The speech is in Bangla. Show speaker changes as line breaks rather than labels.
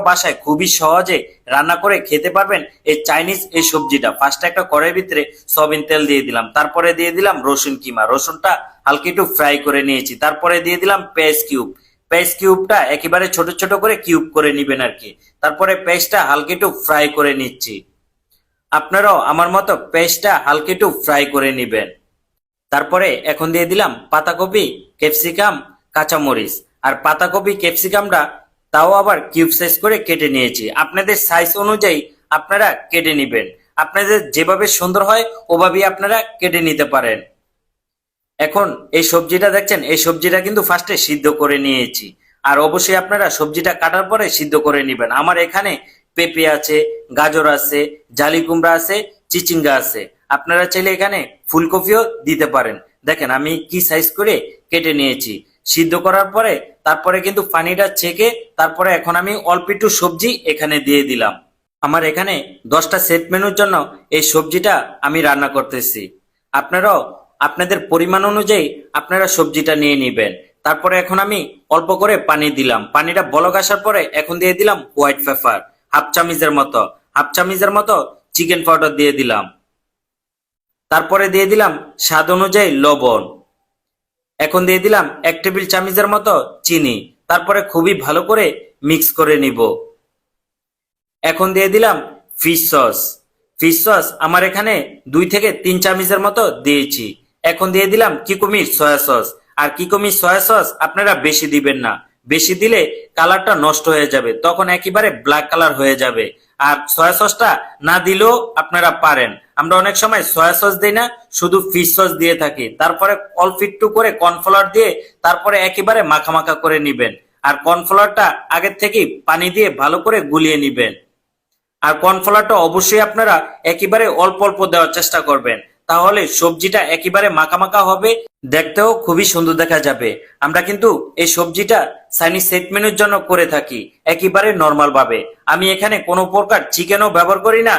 বাসায় খুবই সহজে রান্না করে খেতে পারবেন এই চাইনিজ এই সবজিটা। ফার্স্টে একটা কড়াইয়ের ভিতরে সয়াবিন তেল দিয়ে দিলাম, তারপরে দিয়ে দিলাম রসুন কিমা, রসুনটা হালকা একটু ফ্রাই করে নিয়েছি। তারপরে দিয়ে দিলাম পেঁয়াজ কিউব, পেঁয়াজ কিউবটা একেবারে ছোট ছোট করে কিউব করে নিবেন আর কি। তারপরে পেঁয়াজটা হালকা একটু ফ্রাই করে নিচ্ছি। আপনারাও আমার মতো পেঁয়াজটা হালকা একটু ফ্রাই করে নিবেন। তারপরে এখন দিয়ে দিলাম পাতাকপি, ক্যাপসিকাম, কাঁচামরিচ। আর পাতাকপি ক্যাপসিকামটা তাও আবার কিউব সাইজ করে কেটে নিয়েছি। আপনাদের সাইজ অনুযায়ী আপনারা কেটে নিবেন, আপনাদের যেভাবে সুন্দর হয় ওভাবেই আপনারা কেটে নিতে পারেন। এখন এই সবজিটা দেখছেন, এই সবজিটা কিন্তু ফার্স্টে সিদ্ধ করে নিয়েছি। আর অবশ্যই আপনারা সবজিটা কাটার পরে সিদ্ধ করে নেবেন। আমার এখানে পেঁপে আছে, গাজর আছে, জালি কুমড়া আছে, চিচিঙ্গা আছে। আপনারা চাইলে এখানে ফুলকপিও দিতে পারেন। দেখেন আমি কি সাইজ করে কেটে নিয়েছি। সিদ্ধ করার পরে তারপরে কিন্তু পানিটা ছেঁকে তারপরে এখন আমি অল্প একটু সবজি এখানে দিয়ে দিলাম। আমার এখানে 10টা সেট মেনুর জন্য এই সবজিটা আমি রান্না করতেছি। আপনারাও আপনাদের পরিমাণ অনুযায়ী আপনারা সবজিটা নিয়ে নিবেন। তারপরে এখন আমি অল্প করে পানি দিলাম, পানিটা বলক আসার পরে এখন দিয়ে দিলাম হোয়াইট পেপার হাফ চামচের মতো চিকেন পাউডার দিয়ে দিলাম। তারপরে দিয়ে দিলাম স্বাদ অনুযায়ী লবণ। এখন দিয়ে দিলাম 1 টেবিল চামচের মতো চিনি। তারপরে খুবই ভালো করে মিক্স করে নিব। এখন দিয়ে দিলাম ফিশ সস আমার এখানে 2 থেকে 3 চামচের মতো দিয়েছি। এখন দিয়ে দিলাম কিকুমির সয়া সস। আর কিকুমির সয়া সস আপনারা বেশি দিবেন না, বেশি দিলে কালারটা নষ্ট হয়ে যাবে, তখন একেবারে ব্ল্যাক কালার হয়ে যাবে। আর সয়া সসটা না দিলেও আপনারা পারেন, আমরা অনেক সময় সয়া সস দিই না, শুধু ফিশ সস দিয়ে থাকি। তারপরে অল্প একটু করে কর্নফ্লাওয়ার দিয়ে তারপরে একেবারে মাখা মাখা করে নিবেন। আর কর্নফ্লাওয়ারটা আগের থেকেই পানি দিয়ে ভালো করে গুলিয়ে নিবেন। আর কর্নফ্লাওয়ারটা অবশ্যই আপনারা একেবারে অল্প অল্প দেওয়ার চেষ্টা করবেন, তাহলে সবজিটা একেবারে মাখা মাখা হবে, দেখতেও খুবই সুন্দর দেখা যাবে। আমরা কিন্তু এই সবজিটা চাইনিজ সেট মেনুর জন্য করে থাকি একেবারে নর্মাল ভাবে। আমি এখানে কোনো প্রকার চিকেনও ব্যবহার করি না।